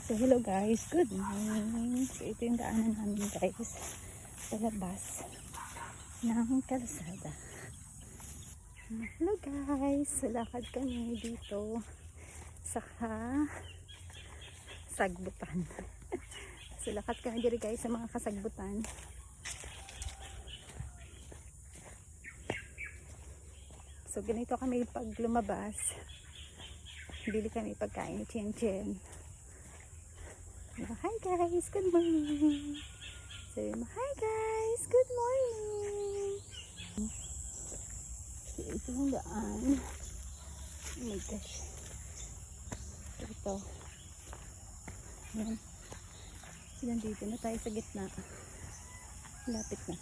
So hello guys, good morning. So ito yung daanan namin guys, palabas ng kalsada. Hello guys, lakad kami dito sa kasagbutan. So lakad kami dito guys sa mga kasagbutan. So ganito kami pag lumabas, bili kami pagkain ni Chen. Hi guys, good morning. So, hi guys, good morning. So, ito yung daan. Oh my gosh. Ito. Yan. Nandito na tayo sa gitna. Lapit na.